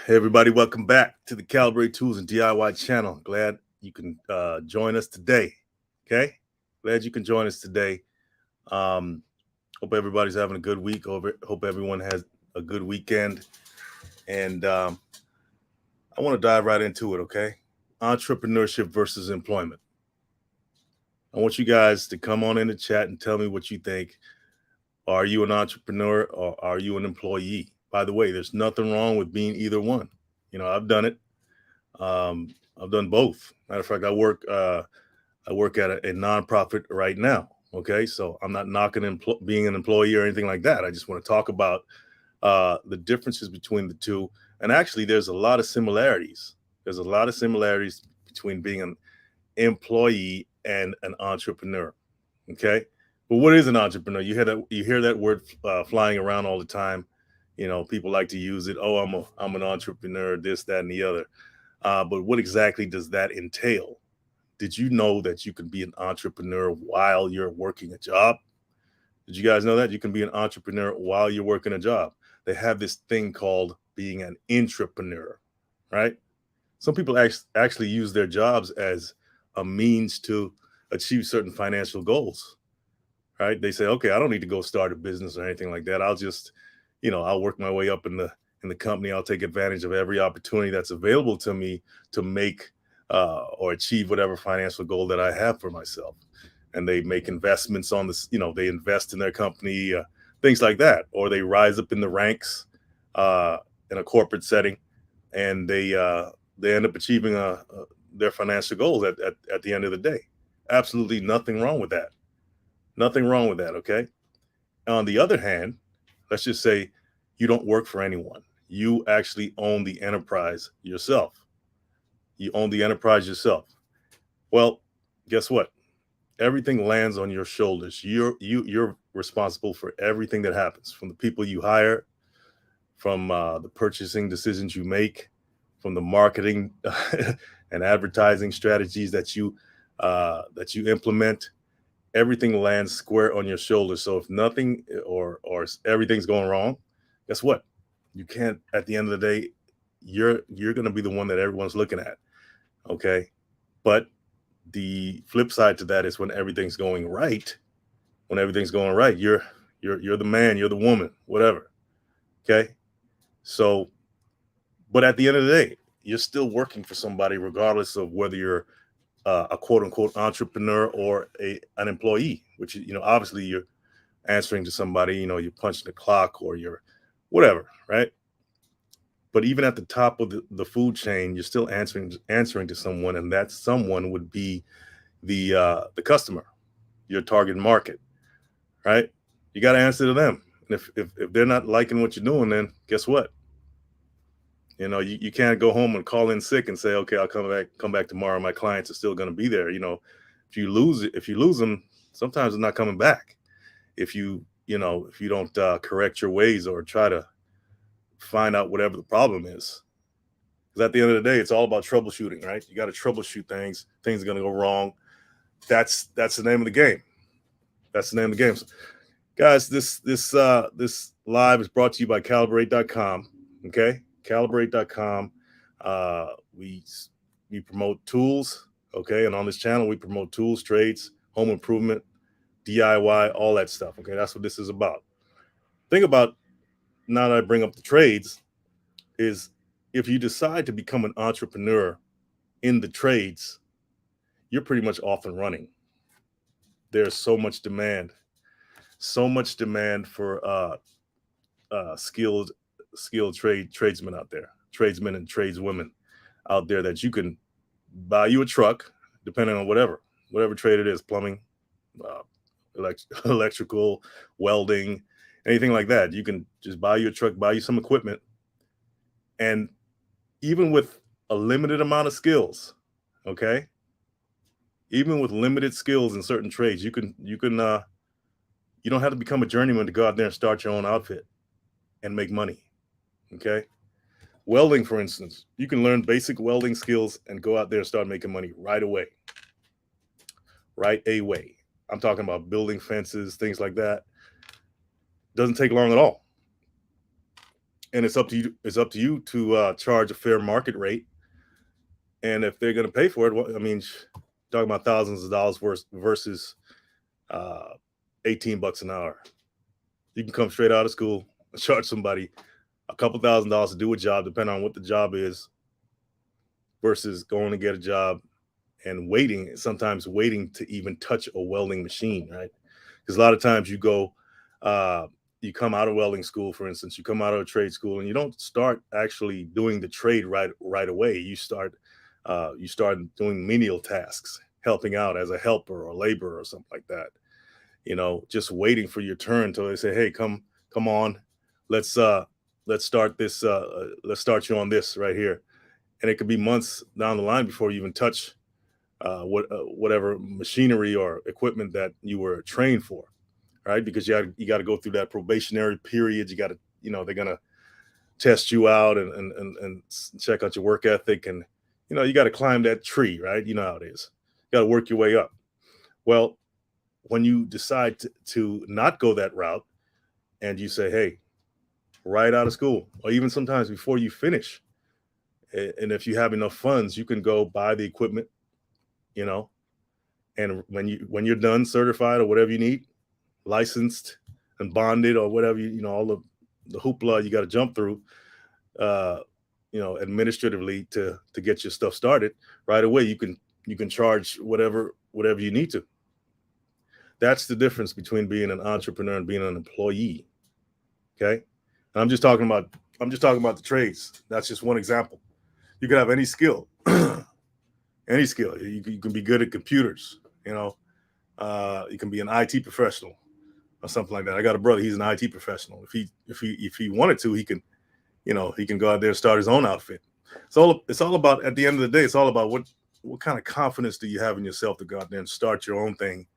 Hey everybody, welcome back to the Calibrate Tools and DIY channel. Glad you can join us today. Okay, glad you can join us today. Um, Hope everybody's having a good week. Hope everyone has a good weekend. And I want to dive right into it. Okay, entrepreneurship versus employment. I want you guys to come on in the chat and tell me what you think. Are you an entrepreneur or are you an employee? By the way, there's nothing wrong with being either one. I've done it. I've done both. Matter of fact, I work at a nonprofit right now. Okay, so I'm not knocking being an employee or anything like that. I just want to talk about the differences between the two. And actually, there's a lot of similarities. There's a lot of similarities between being an employee and an entrepreneur. Okay, but what is an entrepreneur? You hear that word flying around all the time. People like to use it. Oh, I'm an entrepreneur. This, that, and the other. But what exactly does that entail? Did you know that you can be an entrepreneur while you're working a job? Did you guys know that you can be an entrepreneur while you're working a job? They have this thing called being an intrapreneur, right? Some people actually use their jobs as a means to achieve certain financial goals, right? They say, okay, I don't need to go start a business or anything like that. I'll just, I'll work my way up in the company. I'll take advantage of every opportunity that's available to me to make or achieve whatever financial goal that I have for myself. And they make investments on this, they invest in their company, things like that, or they rise up in the ranks uh, in a corporate setting, and they end up achieving their financial goals at the end of the day. Absolutely nothing wrong with that. Nothing wrong with that. Okay. On the other hand, let's just say you don't work for anyone. You actually own the enterprise yourself. You own the enterprise yourself. Well, guess what? Everything lands on your shoulders. You're responsible for everything that happens, from the people you hire, from the purchasing decisions you make, from the marketing and advertising strategies that you implement. Everything lands square on your shoulders. So if nothing or everything's going wrong, guess what? You can't. At the end of the day, you're going to be the one that everyone's looking at. Okay, but the flip side to that is when everything's going right. When everything's going right, you're the man, you're the woman, whatever. Okay, so but at the end of the day, you're still working for somebody, regardless of whether you're a quote unquote entrepreneur or an employee. Which obviously you're answering to somebody. You're punching the clock or you're whatever, right? But even at the top of the food chain, you're still answering to someone, and that someone would be the customer, your target market, right? You got to answer to them. And if they're not liking what you're doing, then guess what? You can't go home and call in sick and say, okay, I'll come back tomorrow. My clients are still going to be there. If you lose them, sometimes they're not coming back. If you don't correct your ways or try to find out whatever the problem is. Because at the end of the day, it's all about troubleshooting, right? You got to troubleshoot things. Things are going to go wrong. That's the name of the game. That's the name of the game. So, guys, this live is brought to you by Calibrate.com. Okay, Calibrate.com. We promote tools. Okay, and on this channel we promote tools, trades, home improvement, DIY, all that stuff. Okay, that's what this is about. Think about, now that I bring up the trades, is if you decide to become an entrepreneur in the trades, you're pretty much off and running. There's so much demand for skilled tradesmen out there, tradesmen and tradeswomen out there, that you can buy you a truck, depending on whatever trade it is, plumbing, uh, electrical, welding, anything like that. You can just buy you a truck, buy you some equipment, and even with a limited amount of skills, okay, even with limited skills in certain trades, you don't have to become a journeyman to go out there and start your own outfit and make money. Okay. Welding, for instance, you can learn basic welding skills and go out there and start making money right away. Right away. I'm talking about building fences, things like that. Doesn't take long at all. and it's up to you. It's up to you to charge a fair market rate. And if they're going to pay for it, well, I mean, talking about thousands of dollars versus uh, $18 an hour. You can come straight out of school and charge somebody a couple $1,000s to do a job, depending on what the job is, versus going to get a job and sometimes waiting to even touch a welding machine, right? Because a lot of times you come out of welding school, for instance, you come out of a trade school, and you don't start actually doing the trade right away. You start doing menial tasks, helping out as a helper or laborer or something like that. Just waiting for your turn until they say, "Hey, come on, let's start this. Let's start you on this right here." And it could be months down the line before you even touch whatever machinery or equipment that you were trained for, right? Because you got to go through that probationary period. You got to, they're gonna test you out and check out your work ethic, and you got to climb that tree, right? You know how it is. You got to work your way up. Well, when you decide to not go that route, and you say, "Hey, right out of school," or even sometimes before you finish, and if you have enough funds, you can go buy the equipment, you know, and when you're done, certified or whatever you need, licensed and bonded or whatever, all the hoopla you got to jump through, uh, administratively to get your stuff started right away. You can charge whatever you need to. That's the difference between being an entrepreneur and being an employee. Okay, and I'm just talking about the trades. That's just one example. You can have any skill, any skill. You can be good at computers. You can be an IT professional or something like that. I got a brother; he's an IT professional. If he wanted to, he can go out there and start his own outfit. It's all about, at the end of the day, it's all about what kind of confidence do you have in yourself to go out there and start your own thing.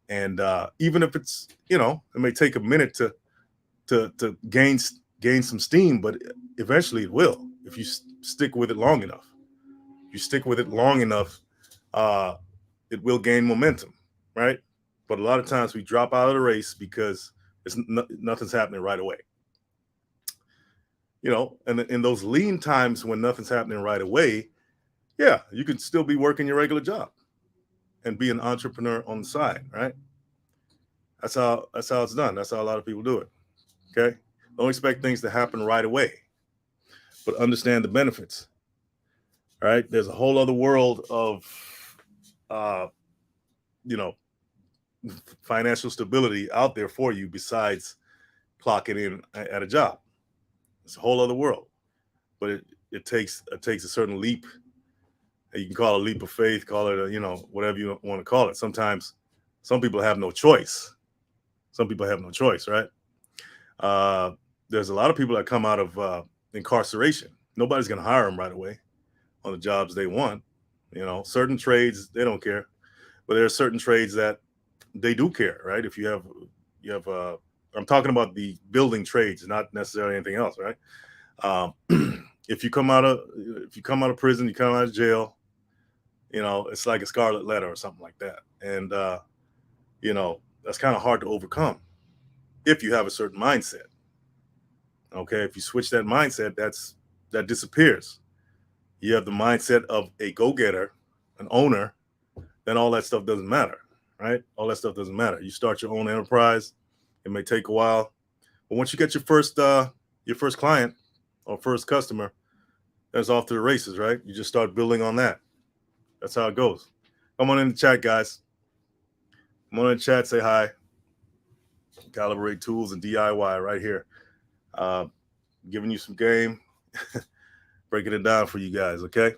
And even if it's, it may take a minute to gain some steam, but eventually it will if you stick with it long enough. If you stick with it long enough, uh, it will gain momentum, right? But a lot of times we drop out of the race because nothing's happening right away. And in those lean times when nothing's happening right away, yeah, you can still be working your regular job and be an entrepreneur on the side, right? That's how it's done. That's how a lot of people do it. Okay, don't expect things to happen right away, but understand the benefits. All right, there's a whole other world of, uh, you know, financial stability out there for you besides clocking in at a job. It's a whole other world, but it takes a certain leap. You can call it a leap of faith, call it whatever you want to call it. Sometimes some people have no choice. Some people have no choice, right? Uh, there's a lot of people that come out of incarceration. Nobody's going to hire them right away on the jobs they want. Certain trades they don't care, but there are certain trades that they do care, right? If you have I'm talking about the building trades, not necessarily anything else, right? Um, if you come out of prison, you come out of jail, it's like a scarlet letter or something like that, and that's kind of hard to overcome if you have a certain mindset. Okay, if you switch that mindset, that disappears. You have the mindset of a go-getter, an owner, then all that stuff doesn't matter, right? All that stuff doesn't matter. You start your own enterprise. It may take a while, but once you get your first client or first customer, that's off to the races, right? You just start building on that. That's how it goes. Come on in the chat, guys. Come on in the chat, say hi. Calibrate Tools and DIY right here. Giving you some game, breaking it down for you guys, okay?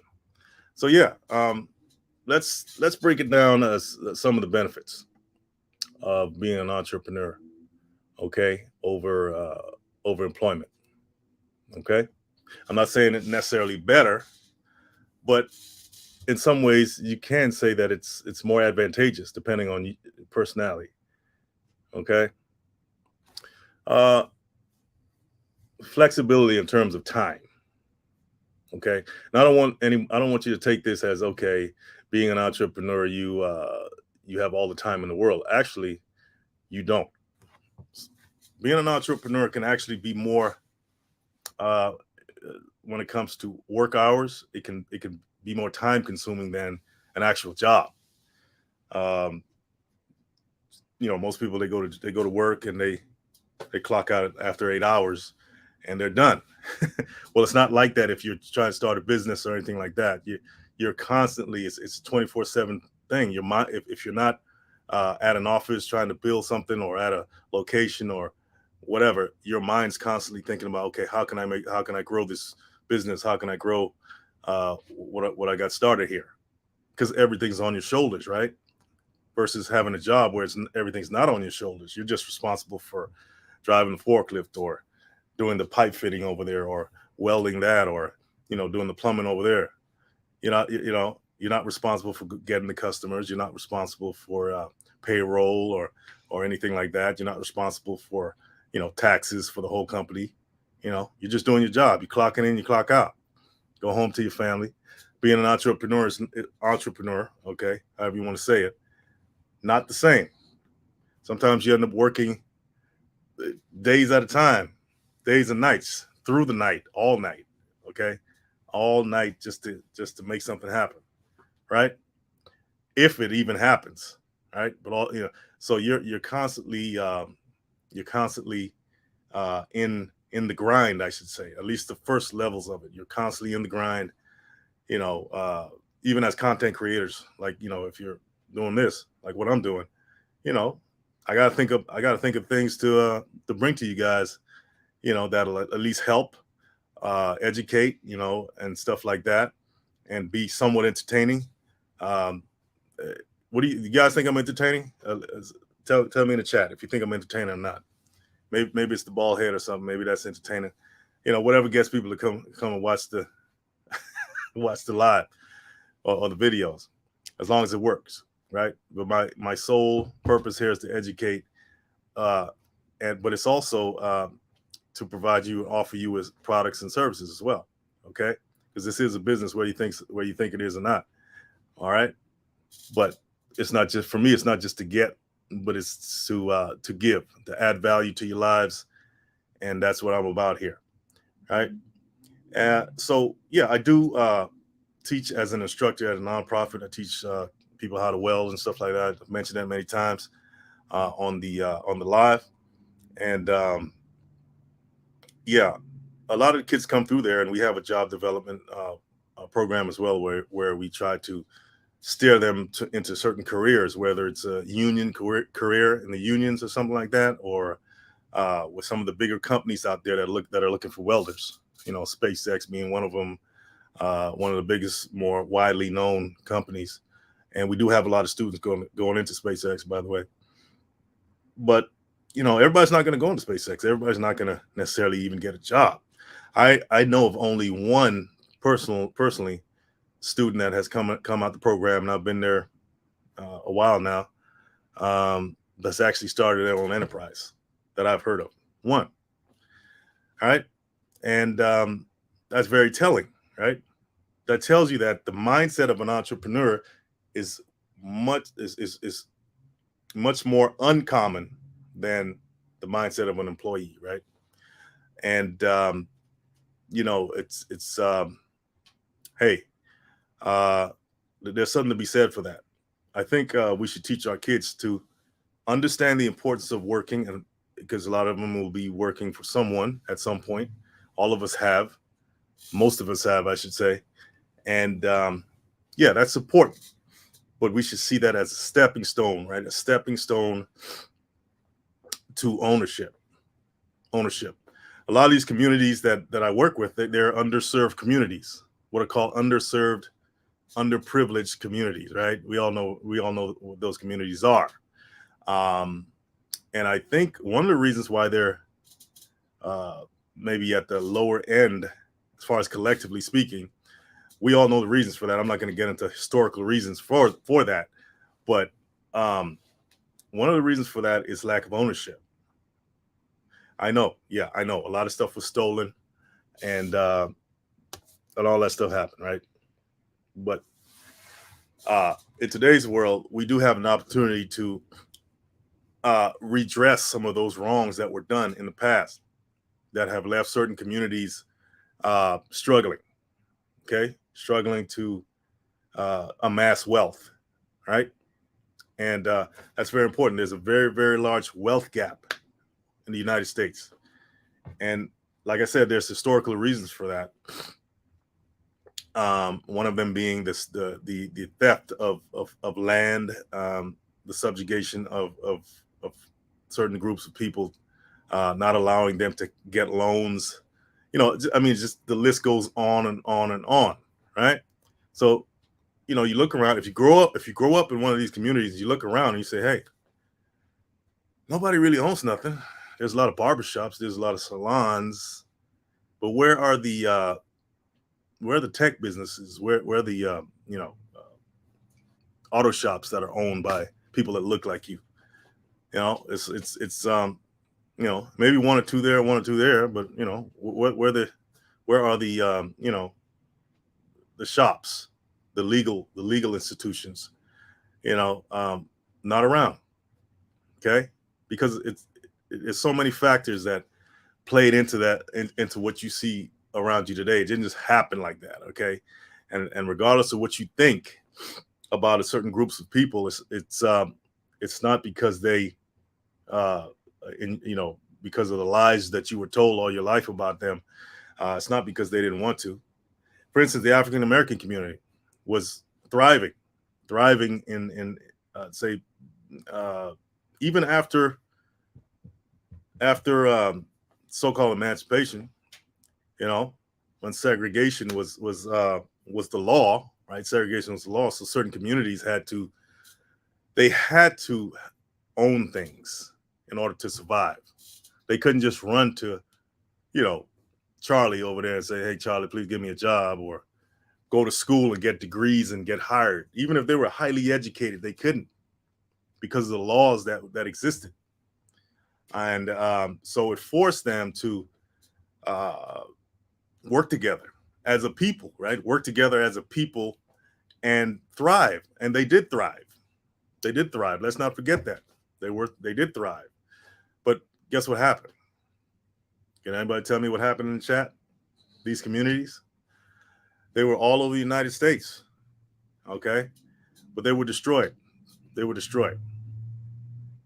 So yeah, let's break it down as some of the benefits of being an entrepreneur, okay, over employment. Okay, I'm not saying it necessarily better, but in some ways you can say that it's more advantageous depending on personality. Okay, uh, flexibility in terms of time. Okay, and I don't want you to take this as, okay, being an entrepreneur, you have all the time in the world. Actually, you don't. Being an entrepreneur can actually be more uh, when it comes to work hours, it can be more time consuming than an actual job. Um, most people they go to work and they clock out after 8 hours and they're done. Well, it's not like that if you're trying to start a business or anything like that. You're constantly it's 24/7 thing. Your mind if you're not at an office trying to build something or at a location or whatever, your mind's constantly thinking about, okay, how can I grow this business? How can I grow what I got started here? Because everything's on your shoulders, right? Versus having a job where everything's not on your shoulders. You're just responsible for driving the forklift or doing the pipe fitting over there or welding that or doing the plumbing over there. You're not responsible for getting the customers. You're not responsible for payroll or anything like that. You're not responsible for taxes for the whole company. You're just doing your job. You clocking in, you clock out. Go home to your family. Being an entrepreneur, okay, however you want to say it, not the same. Sometimes you end up working days at a time, days and nights, through the night, all night, okay, all night just to make something happen, right? If it even happens, right? But so you're constantly in the grind, I should say. At least the first levels of it, you're constantly in the grind. You know, uh, Even as content creators, like if you're doing this, like what I'm doing, you know, I gotta think of things to bring to you guys, that'll at least help, educate, and stuff like that, and be somewhat entertaining. Um, uh, what do you guys think I'm entertaining? Tell me in the chat if you think I'm entertaining or not. Maybe it's the bald head or something. Maybe that's entertaining. Whatever gets people to come and watch the live or the videos, as long as it works, right? But my sole purpose here is to educate, uh, but it's also to provide you, offer you as products and services as well. Okay, because this is a business where you think it is or not. All right, but it's not just for me. It's not just to get, but it's to give, to add value to your lives, and that's what I'm about here. Right. So yeah, I do teach as an instructor at a nonprofit. I teach people how to weld and stuff like that. I've mentioned that many times on the live, and yeah, a lot of the kids come through there, and we have a job development program as well, where we try to steer them into certain careers, whether it's a union career in the unions or something like that, or with some of the bigger companies out there that are looking for welders. SpaceX being one of them, one of the biggest, more widely known companies. And we do have a lot of students going into SpaceX, by the way. But everybody's not going to go into SpaceX. Everybody's not going to necessarily even get a job. I know of only one personally student that has come out the program, and I've been there a while now. That's actually started their own enterprise that I've heard of. One. All right. And that's very telling, right? That tells you that the mindset of an entrepreneur is is much more uncommon than the mindset of an employee, right? And it's hey, uh, there's something to be said for that. I think we should teach our kids to understand the importance of working, and because a lot of them will be working for someone at some point. All of us have, most of us have, I should say, and yeah, that's important. But we should see that as a stepping stone, right? A stepping stone to ownership. Ownership. A lot of these communities that I work with, they're underserved communities, what are called underserved, underprivileged communities, right? We all know what those communities are. Um, and I think one of the reasons why they're maybe at the lower end, as far as collectively speaking, we all know the reasons for that. I'm not going to get into historical reasons for that, but one of the reasons for that is lack of ownership. I know, yeah, I know. A lot of stuff was stolen, and all that stuff happened, right? But in today's world, we do have an opportunity to redress some of those wrongs that were done in the past that have left certain communities struggling, okay, struggling to amass wealth, right? And that's very important. There's a very, very large wealth gap in the United States. And like I said, there's historical reasons for that. One of them being the theft of land, the subjugation of certain groups of people, not allowing them to get loans. I mean, just the list goes on and on and on, right? So, you look around. If you grow up in one of these communities, you look around and you say, "Hey, nobody really owns nothing." There's a lot of barbershops. There's a lot of salons, but where are the tech businesses? Where are the auto shops that are owned by people that look like you? It's maybe one or two there, but where are the shops, the legal institutions? You know, um, Not around. Okay, because it's so many factors that played into that, into what you see around you today. It didn't just happen like that. Okay, and regardless of what you think about a certain groups of people, it's not because they uh because of the lies that you were told all your life about them. It's not because they didn't want to. For instance, the African American community was thriving, thriving in say uh, even after so-called emancipation. You know, when segregation was the law, right? Segregation was the law, so certain communities had to own things in order to survive. They couldn't just run to you know Charlie over there and say, "Hey, Charlie, please give me a job," or go to school and get degrees and get hired. Even if they were highly educated, they couldn't, because of the laws that existed. And so it forced them to uh, work together as a people, right? Work together as a people and thrive. And they did thrive. They did thrive. Let's not forget that they did thrive. But guess what happened? Can anybody tell me what happened in the chat? These communities, they were all over the United States, okay, but they were destroyed. They were destroyed.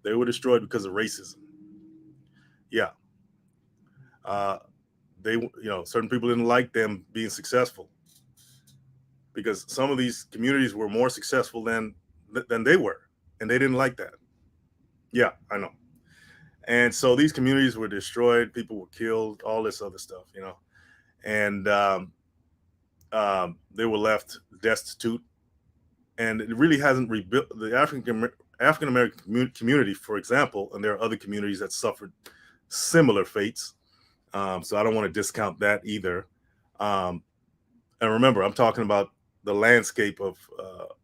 They were destroyed because of racism. Yeah, uh, certain people didn't like them being successful, because some of these communities were more successful than they were, and they didn't like that. Yeah, I know. And so these communities were destroyed. People were killed. All this other stuff, and they were left destitute. And it really hasn't rebuilt the African American community, for example. And there are other communities that suffered similar fates. So I don't want to discount that either. Um, and remember, I'm talking about the landscape of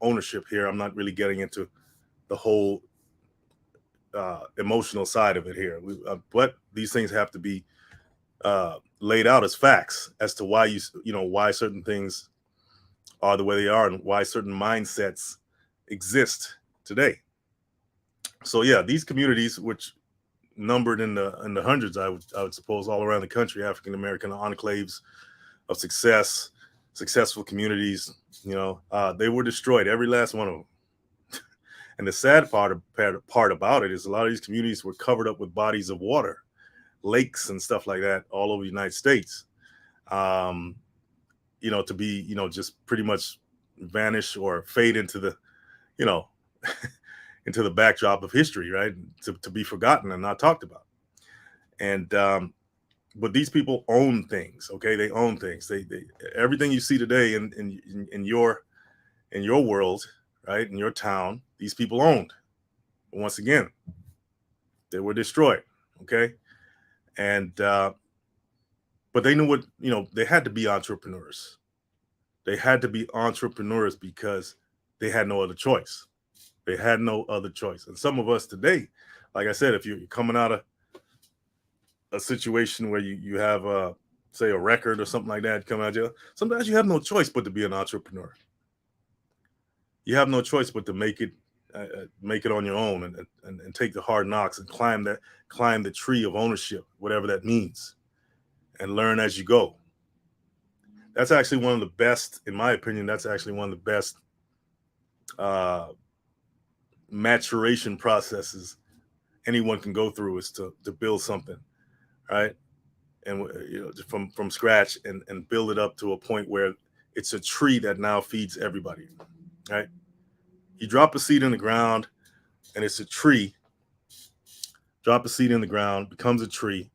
ownership here. I'm not really getting into the whole emotional side of it here. But these things have to be laid out as facts as to why certain things are the way they are, and why certain mindsets exist today. So yeah, these communities, which numbered in the hundreds, I would suppose, all around the country, African American enclaves of successful communities, they were destroyed, every last one of them. And the sad part about it is a lot of these communities were covered up with bodies of water, lakes and stuff like that, all over the United States. Um, to be, just pretty much vanish or fade into the, you know, into the backdrop of history, right? To be forgotten and not talked about. And but these people own things. Okay, they own things. They everything you see today in your world, right, in your town, these people owned. But once again, they were destroyed. Okay, and but they knew what, they had to be entrepreneurs. They had to be entrepreneurs because they had no other choice. They had no other choice. And some of us today, like I said, if you're coming out of a situation where you have say a record or something like that coming out of jail, sometimes you have no choice but to be an entrepreneur. You have no choice but to make it on your own, and take the hard knocks and climb the tree of ownership, whatever that means, and learn as you go. That's actually one of the best, in my opinion. That's actually one of the best maturation processes anyone can go through, is to build something, right? And from scratch, and build it up to a point where it's a tree that now feeds everybody, right? You drop a seed in the ground, and it's a tree. Drop a seed in the ground, becomes a tree,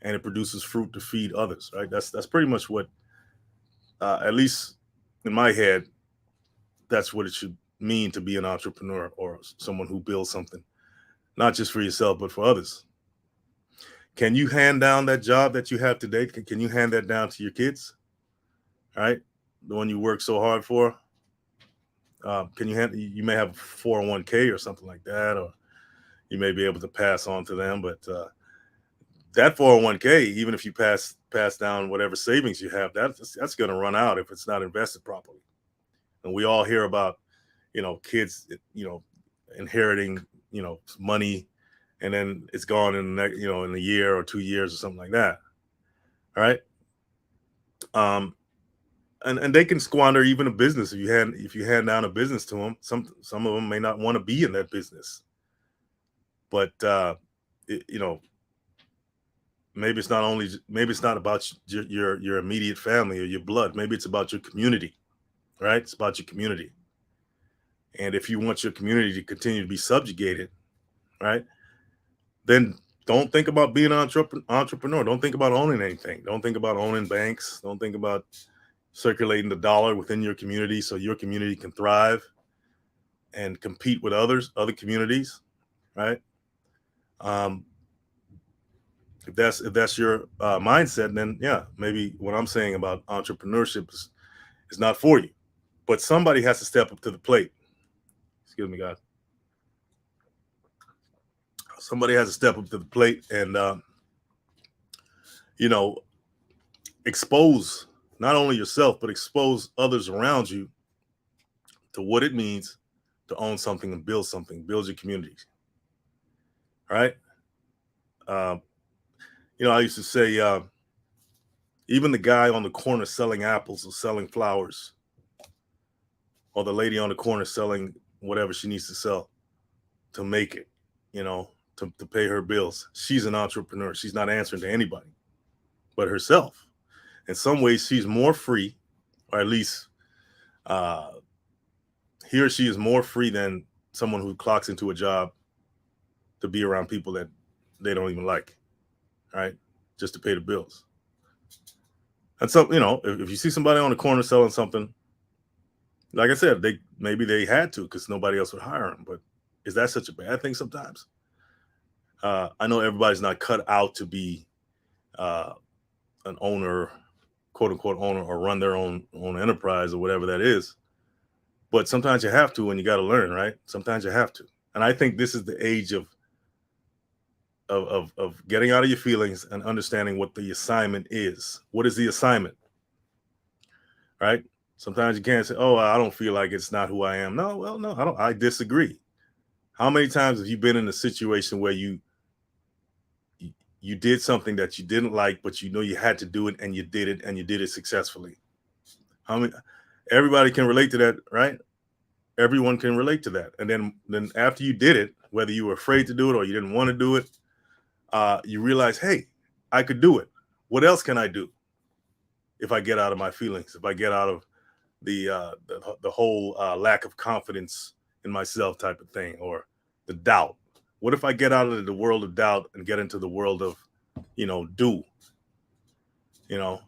and it produces fruit to feed others, right? That's pretty much what, at least in my head, that's what it should mean to be an entrepreneur, or someone who builds something, not just for yourself but for others. Can you hand down that job that you have today? Can you hand that down to your kids? Right, the one you work so hard for. Can you hand? You may have a 401k or something like that, or you may be able to pass on to them. But that 401k, even if you pass down whatever savings you have, that's going to run out if it's not invested properly. And we all hear about, kids, inheriting, money, and then it's gone in the in a year or 2 years or something like that. All right. And they can squander even a business if you hand down a business to them. Some of them may not want to be in that business, but it, you know maybe it's not about your immediate family or your blood. Maybe it's about your community, right? It's about your community. And if you want your community to continue to be subjugated, right, then don't think about being an entrepreneur. Don't think about owning anything. Don't think about owning banks. Don't think about circulating the dollar within your community so your community can thrive and compete with other communities, right? Um, if that's your mindset, then yeah, maybe what I'm saying about entrepreneurship is not for you. But somebody has to step up to the plate. Excuse me, guys. Somebody has to step up to the plate and you know expose not only yourself but expose others around you to what it means to own something and build something, build your communities. Right? Um, I used to say, even the guy on the corner selling apples or selling flowers, or the lady on the corner selling whatever she needs to sell to make it, to pay her bills. She's an entrepreneur. She's not answering to anybody but herself. In some ways, she's more free, or at least uh, he or she is more free than someone who clocks into a job to be around people that they don't even like, right? Just to pay the bills. And so, if you see somebody on the corner selling something, like I said, maybe they had to because nobody else would hire them. But is that such a bad thing sometimes? I know everybody's not cut out to be uh, an owner, quote unquote owner, or run their own enterprise or whatever that is. But sometimes you have to, and you got to learn, right? Sometimes you have to. And I think this is the age of getting out of your feelings and understanding what the assignment is. What is the assignment? Right? Sometimes you can't say, "Oh, I don't feel like it's not who I am." No, well, no, I don't. I disagree. How many times have you been in a situation where you did something that you didn't like, but you know you had to do it, and you did it, and you did it successfully? How many? Everybody can relate to that, right? Everyone can relate to that. And then after you did it, whether you were afraid to do it or you didn't want to do it, you realize, hey, I could do it. What else can I do if I get out of my feelings? If I get out of the whole lack of confidence in myself type of thing, or the doubt? What if I get out of the world of doubt and get into the world of, do, and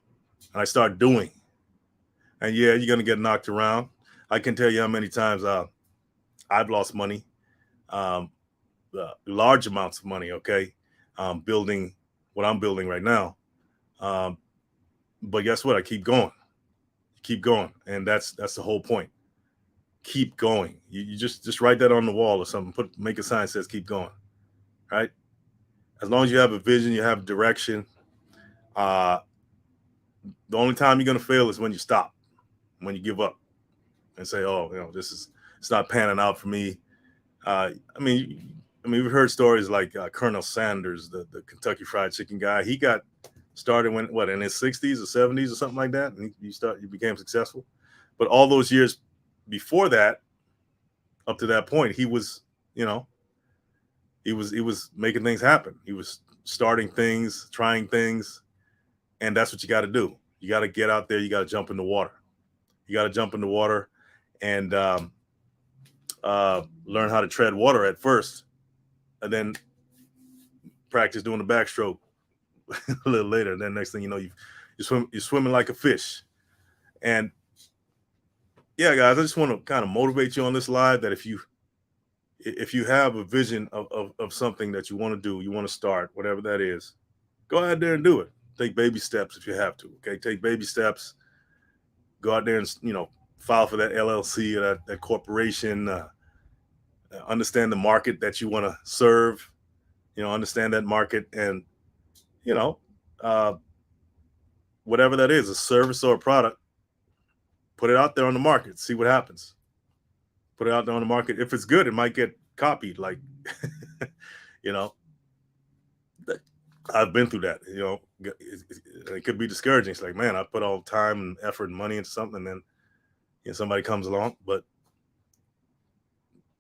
I start doing? And yeah, you're gonna get knocked around. I can tell you how many times I've lost money, um, large amounts of money. Okay, building what I'm building right now. Um, but guess what? I keep going, and that's the whole point. Keep going. You just write that on the wall or something. Make a sign that says "keep going." Right. As long as you have a vision, you have direction. Uh, the only time you're gonna fail is when you stop, when you give up, and say, "Oh, it's not panning out for me." I mean, we've heard stories like Colonel Sanders, the Kentucky Fried Chicken guy. He got Started in his 60s or 70s or something like that, and he became successful. But all those years before that, up to that point, he was, you know, he was making things happen. He was starting things, trying things, and that's what you got to do. You got to get out there. You got to jump in the water. You got to jump in the water and learn how to tread water at first, and then practice doing the backstroke a little later. And then next thing you know, you're swimming like a fish. And yeah, guys, I just want to kind of motivate you on this live that if you have a vision of something that you want to do, you want to start, whatever that is, go out there and do it. Take baby steps if you have to. Okay, take baby steps. Go out there and file for that LLC or that corporation. Understand the market that you want to serve. Understand that market, and whatever that is, a service or a product, put it out there on the market. See what happens. Put it out there on the market. If it's good, it might get copied. Like, I've been through that. It could be discouraging. It's like, man, I put all time and effort and money into something, and then somebody comes along. But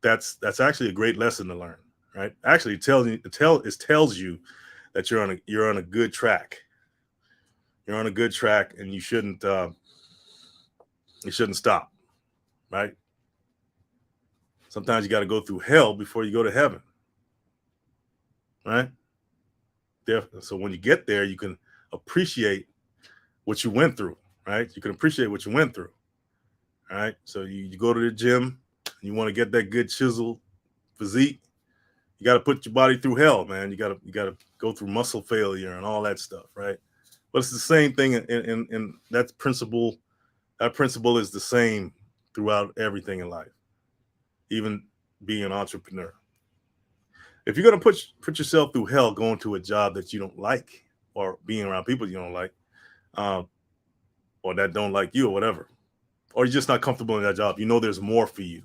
that's actually a great lesson to learn, right? Actually, it tells you that you're on a good track. You're on a good track, and you shouldn't stop, right? Sometimes you got to go through hell before you go to heaven, right? So when you get there, you can appreciate what you went through, right? You can appreciate what you went through, all right? So you go to the gym, and you want to get that good chiseled physique. You got to put your body through hell, man. You got to go through muscle failure and all that stuff, right? But it's the same thing in that principle. That principle is the same throughout everything in life, even being an entrepreneur. If you're going to put yourself through hell going to a job that you don't like, or being around people you don't like, or that don't like you, or whatever, or you're just not comfortable in that job, there's more for you.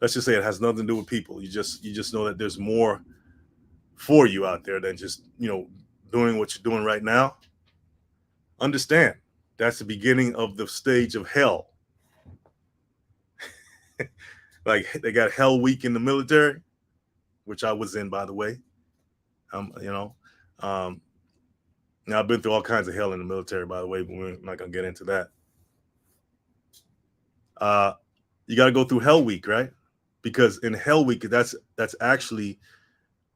Let's just say it has nothing to do with people. You just know that there's more for you out there than just doing what you're doing right now. Understand, that's the beginning of the stage of hell. Like, they got Hell Week in the military, which I was in, by the way. Now I've been through all kinds of hell in the military, by the way, but we're not gonna get into that. You got to go through Hell Week, right? Because in Hell Week, that's actually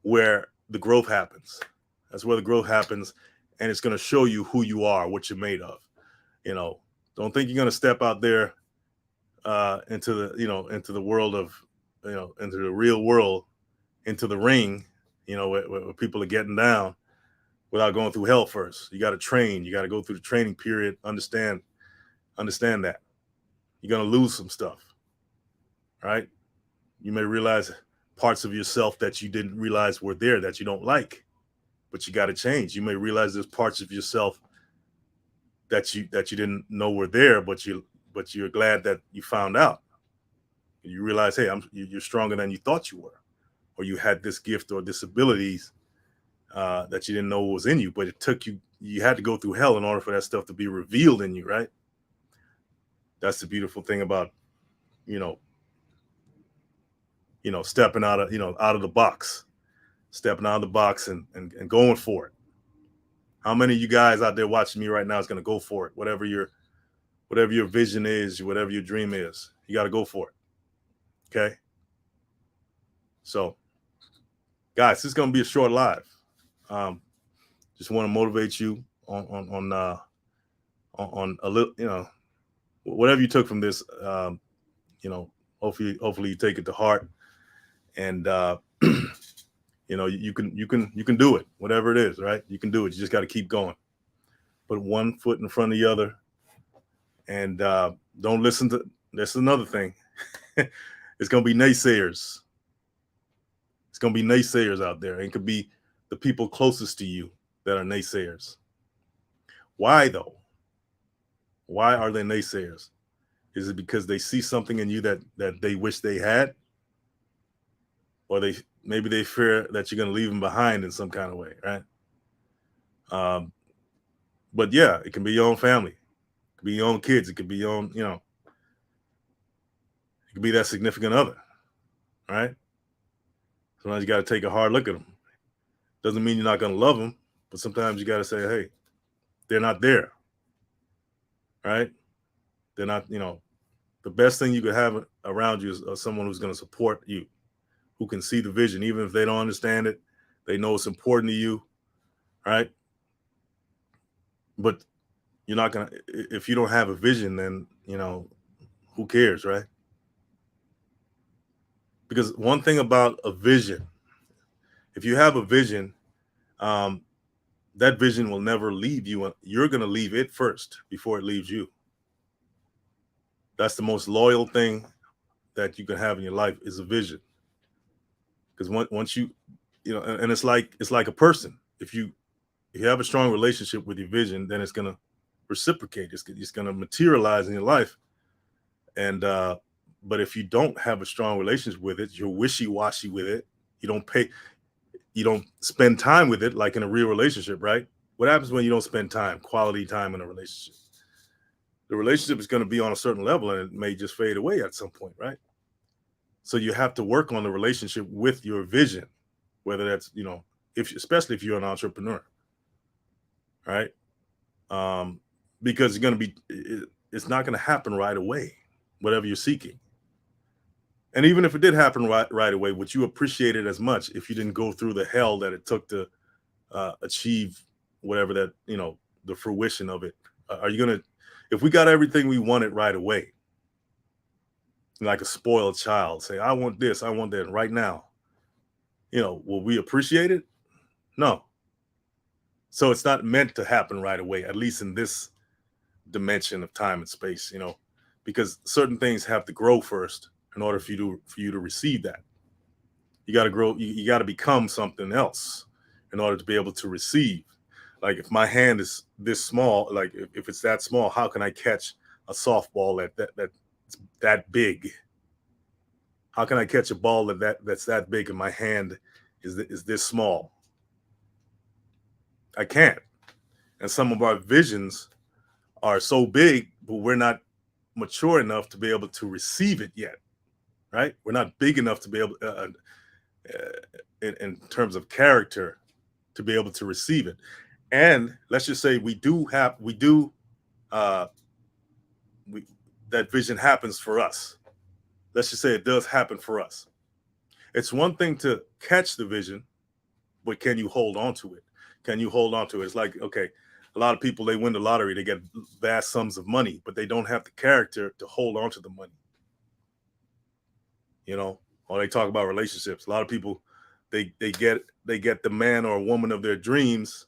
where the growth happens. That's where the growth happens, and it's going to show you who you are, what you're made of. Don't think you're going to step out there into the world of, into the real world, into the ring, where people are getting down without going through hell first. You got to train. You got to go through the training period. Understand that. You're going to lose some stuff, right? You may realize parts of yourself that you didn't realize were there that you don't like, but you got to change. You may realize there's parts of yourself that you didn't know were there, but you're glad that you found out. You realize, hey, you're stronger than you thought you were, or you had this gift or disabilities that you didn't know was in you, but it took you had to go through hell in order for that stuff to be revealed in you, right? That's the beautiful thing about, stepping out of the box, and going for it. How many of you guys out there watching me right now is going to go for it? Whatever your vision is, whatever your dream is, you got to go for it. Okay. So, guys, this is going to be a short live. Just want to motivate you on a little, whatever you took from this. Hopefully you take it to heart, and you can do it, whatever it is, right? You can do it. You just got to keep going. Put one foot in front of the other, and don't listen to. That's another thing. It's gonna be naysayers. It's gonna be naysayers out there. It could be the people closest to you that are naysayers. Why though? Why are they naysayers? Is it because they see something in you that they wish they had? Or maybe they fear that you're going to leave them behind in some kind of way, right? But yeah, it can be your own family, it can be your own kids, it could be your own, it could be that significant other, right? Sometimes you got to take a hard look at them. Doesn't mean you're not going to love them, but sometimes you got to say, hey, they're not there, right? They're not, the best thing you could have around you is someone who's going to support you, who can see the vision, even if they don't understand it. They know it's important to you, right? But you're not going to, if you don't have a vision, then, who cares, right? Because one thing about a vision, if you have a vision, um, that vision will never leave you. You're going to leave it first before it leaves you. That's the most loyal thing that you can have in your life is a vision. Because once you, and it's like a person. If you have a strong relationship with your vision, then it's going to reciprocate. It's going to materialize in your life. And but if you don't have a strong relationship with it, you're wishy-washy with it. You don't spend time with it like in a real relationship, right? What happens when you don't spend quality time in a relationship? The relationship is going to be on a certain level and it may just fade away at some point, right? So you have to work on the relationship with your vision, whether that's, especially if you're an entrepreneur, right? Because it's not going to happen right away, whatever you're seeking. And even if it did happen right away, would you appreciate it as much if you didn't go through the hell that it took to achieve whatever that, the fruition of it? Are you going to, if we got everything we wanted right away, like a spoiled child, say, I want this, I want that right now, will we appreciate it? No. So it's not meant to happen right away, at least in this dimension of time and space, because certain things have to grow first in order for you to receive that. You got to grow, you got to become something else in order to be able to receive. Like if my hand is this small, like if it's that small, how can I catch a softball that big? How can I catch a ball that's that big and my hand is this small? I can't. And some of our visions are so big, but we're not mature enough to be able to receive it yet, right? We're not big enough to be able, in terms of character, to be able to receive it. And let's just say that vision happens for us. Let's just say it does happen for us. It's one thing to catch the vision, but can you hold on to it? Can you hold on to it? It's like, okay, a lot of people, they win the lottery, they get vast sums of money, but they don't have the character to hold on to the money. Or they talk about relationships. A lot of people, they get the man or woman of their dreams,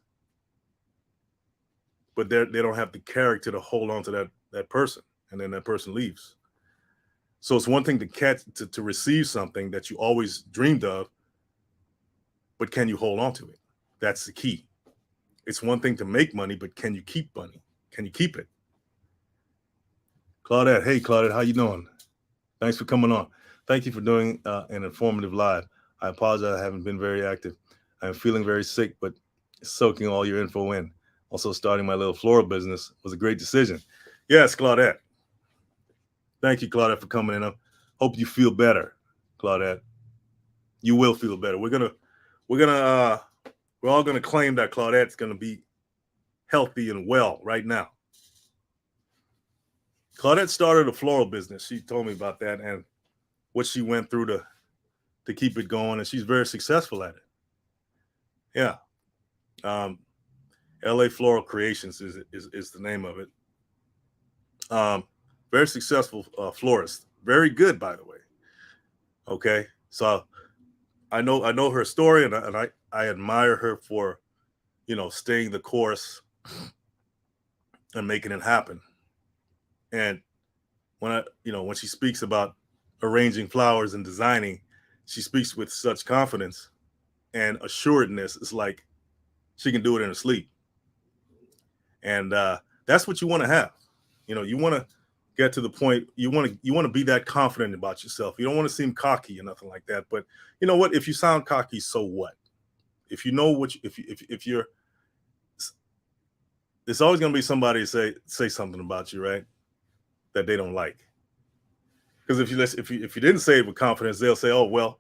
but they don't have the character to hold on to that person, and then that person leaves. So it's one thing to receive something that you always dreamed of, but can you hold on to it? That's the key. It's one thing to make money, but can you keep money? Can you keep it? Claudette, hey Claudette, how you doing? Thanks for coming on. Thank you for doing an informative live. I apologize, I haven't been very active. I'm feeling very sick, but soaking all your info in. Also, starting my little floral business was a great decision. Yes, Claudette. Thank you, Claudette, for coming in. Hope you feel better, Claudette. You will feel better. We're all gonna claim that Claudette's gonna be healthy and well right now. Claudette started a floral business. She told me about that and what she went through to keep it going, and she's very successful at it. Yeah. LA Floral Creations is the name of it. Very successful florist. Very good, by the way. Okay. So I know her story, and I admire her for, staying the course and making it happen. And when she speaks about arranging flowers and designing, she speaks with such confidence and assuredness. It's like she can do it in her sleep. And that's what you want to have. You want to get to the point, you want to be that confident about yourself. You don't want to seem cocky or nothing like that. But you know what? If you sound cocky, so what? If you know if you're it's always going to be somebody say something about you, right? That they don't like. Because if you didn't say it with confidence, they'll say, "Oh well,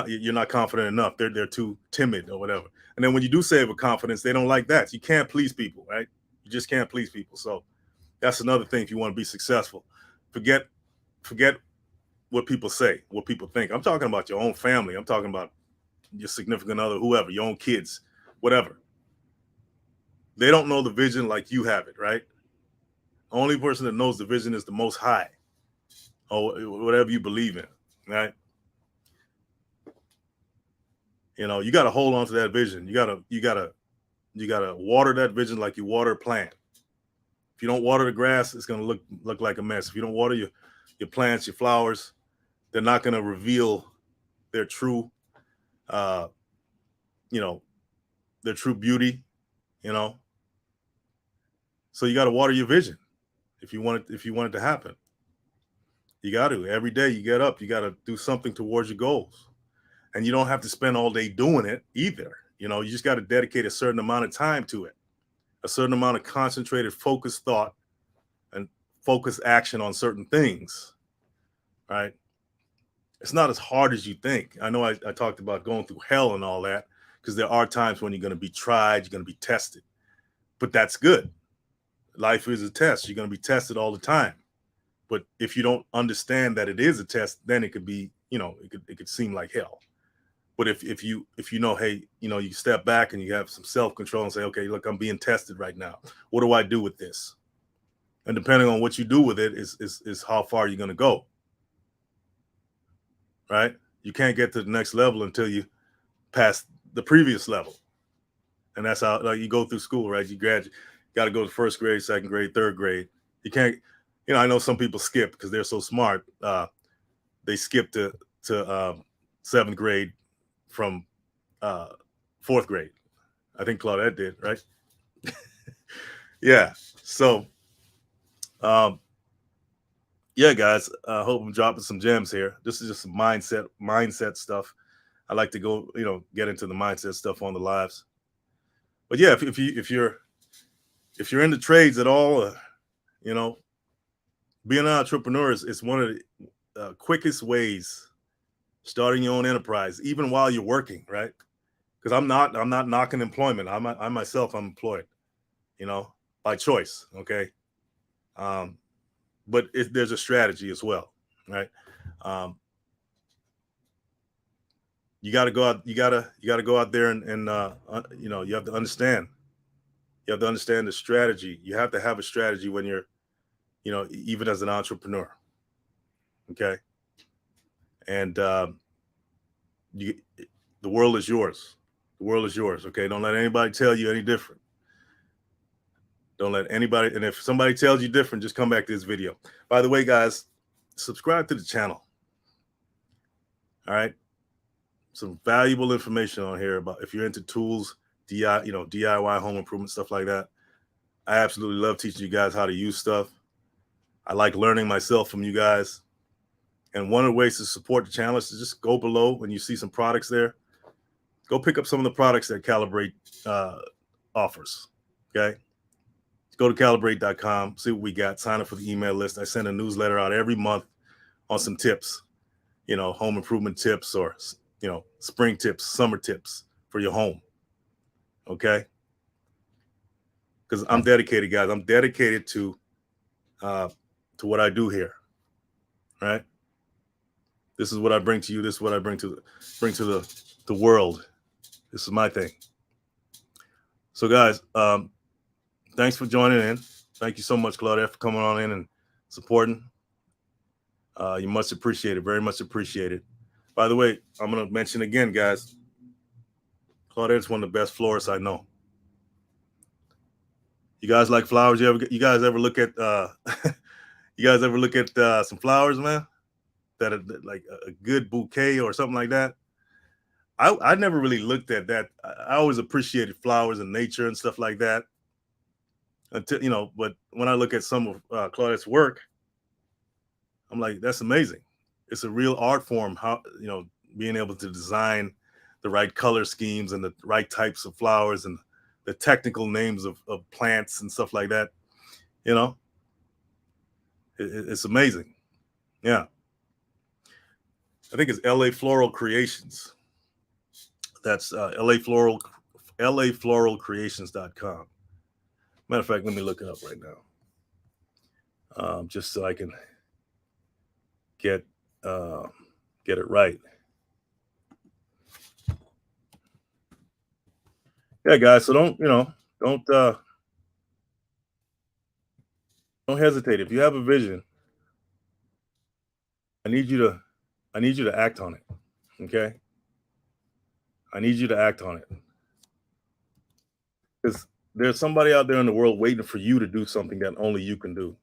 you're not confident enough. They're too timid or whatever." And then when you do say it with confidence, they don't like that. You can't please people, right? You just can't please people. So that's another thing if you want to be successful. Forget forget what people say, what people think. I'm talking about your own family. I'm talking about your significant other, whoever, your own kids, whatever. They don't know the vision like you have it, right? Only person that knows the vision is the Most High, or whatever you believe in, right? You know, you got to hold on to that vision. You gotta water that vision like you water a plant. If you don't water the grass, it's gonna look like a mess. If you don't water your plants, your flowers, they're not gonna reveal their true, uh, you know, their true beauty. You know, so you got to water your vision if you want it to happen. You got to every day you get up, you got to do something towards your goals, and you don't have to spend all day doing it either. You know, you just got to dedicate a certain amount of time to it, a certain amount of concentrated, focused thought and focused action on certain things. Right? It's not as hard as you think. I know I talked about going through hell and all that because there are times when you're going to be tried, you're going to be tested, but that's good. Life is a test. You're going to be tested all the time. But if you don't understand that it is a test, then it could be, it could seem like hell. But if you know, hey, you step back and you have some self-control and say, okay, look, I'm being tested right now. What do I do with this? And depending on what you do with it is how far you're going to go. Right? You can't get to the next level until you pass the previous level. And that's how, like, you go through school, right? You graduate, got to go to first grade, second grade, third grade. You can't, I know some people skip because they're so smart. They skip to seventh grade from uh, fourth grade. I think Claudette did, right? Yeah. So, um, yeah, guys. I hope I'm dropping some gems here. This is just some mindset stuff. I like to go, get into the mindset stuff on the lives. But yeah, if you're into trades at all, you know, being an entrepreneur is one of the quickest ways starting your own enterprise, even while you're working, right? Because I'm not knocking employment. I myself, I'm employed, by choice. Okay. But there's a strategy as well, right? Um, you got to go out. You got to go out there and you have to understand. You have to understand the strategy. You have to have a strategy when you're, even as an entrepreneur. Okay. And you, the world is yours. The world is yours. Okay. Don't let anybody tell you any different. Don't let anybody. And if somebody tells you different, just come back to this video. By the way, guys, subscribe to the channel. All right. Some valuable information on here about if you're into tools, DIY home improvement, stuff like that. I absolutely love teaching you guys how to use stuff. I like learning myself from you guys. And one of the ways to support the channel is to just go below when you see some products there. Go pick up some of the products that Calibrate offers. Okay. Go to calibrate.com, see what we got, sign up for the email list. I send a newsletter out every month on some tips, home improvement tips or, spring tips, summer tips for your home. Okay. Because I'm dedicated, guys. I'm dedicated to what I do here. Right. This is what I bring to you. This is what I bring to the world. This is my thing. So, guys, thanks for joining in. Thank you so much, Claudia, for coming on in and supporting. You much appreciated, very much appreciated. By the way, I'm going to mention again, guys, Claudette's one of the best florists I know. You guys like flowers? You guys ever look at you guys ever look at some flowers, man? That are like a good bouquet or something like that. I never really looked at that. I always appreciated flowers and nature and stuff like that. Until but when I look at some of Claudette's work, I'm like, that's amazing. It's a real art form. How being able to design the right color schemes and the right types of flowers and the technical names of plants and stuff like that. You know, it's amazing. Yeah. I think it's LA Floral Creations. That's LAFloralCreations.com. Matter of fact, let me look it up right now. Just so I can get it right. Yeah, guys. So don't hesitate. If you have a vision, I need you to act on it. Okay. I need you to act on it because there's somebody out there in the world waiting for you to do something that only you can do.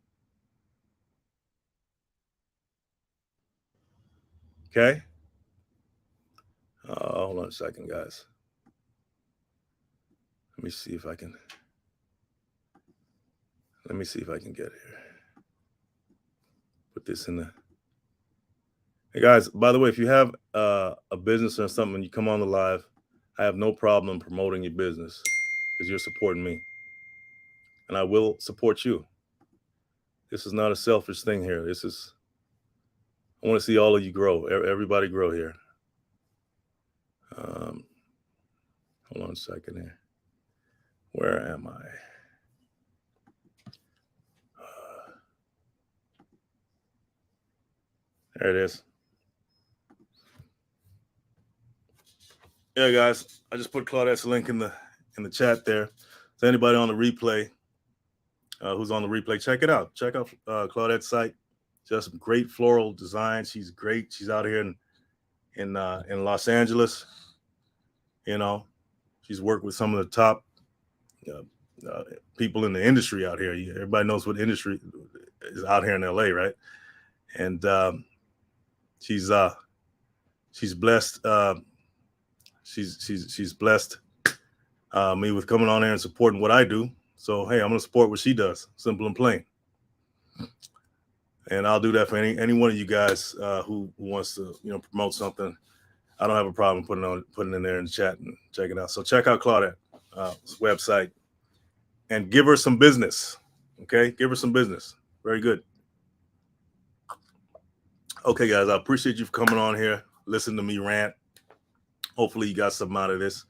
Okay. Hold on a second, guys. Let me see if I can. Let me see if I can get here. Put this in the. Hey guys, by the way, if you have a business or something and you come on the live, I have no problem promoting your business because you're supporting me, and I will support you. This is not a selfish thing here. This is. I want to see all of you grow. Everybody grow here. Hold on a second here. Where am I? There it is. Yeah, guys, I just put Claudette's link in the chat there. So anybody on the replay, who's on the replay, check it out. Check out Claudette's site. She has some great floral designs. She's great. She's out here in Los Angeles. You know, she's worked with some of the top people in the industry out here. Everybody knows what industry is out here in LA, right? And she's blessed. She's blessed me with coming on here and supporting what I do. So hey, I'm gonna support what she does. Simple and plain. And I'll do that for any one of you guys who wants to promote something. I don't have a problem putting in there in the chat and check it out. So check out Claudette's website and give her some business. Okay, give her some business. Very good. Okay, guys, I appreciate you for coming on here. Listen to me rant. Hopefully you got something out of this.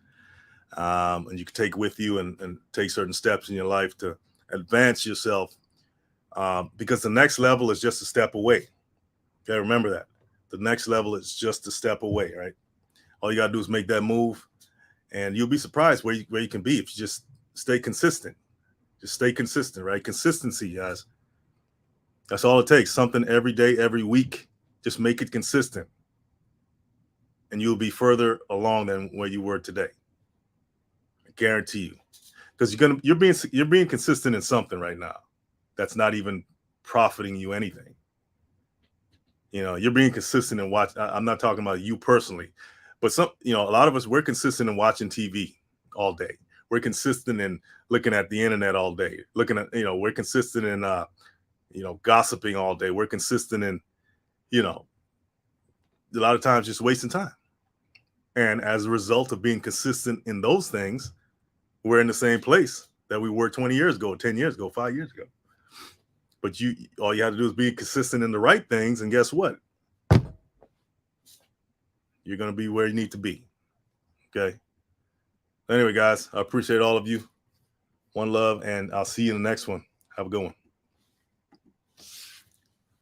And you can take with you and take certain steps in your life to advance yourself. Because the next level is just a step away. Okay, remember that. The next level is just a step away, right? All you got to do is make that move, and you'll be surprised where you can be if you just stay consistent. Just stay consistent, right? Consistency, guys. That's all it takes. Something every day, every week. Just make it consistent, and you'll be further along than where you were today. I guarantee you, because you're being consistent in something right now that's not even profiting you anything. You're being consistent in watch. I'm not talking about you personally, but a lot of us, we're consistent in watching TV all day. We're consistent in looking at the internet all day. We're consistent in, gossiping all day. We're consistent in, a lot of times just wasting time. And as a result of being consistent in those things, we're in the same place that we were 20 years ago, 10 years ago, 5 years ago. But all you have to do is be consistent in the right things, and guess what? You're going to be where you need to be. Okay. Anyway, guys, I appreciate all of you. One love, and I'll see you in the next one. Have a good one.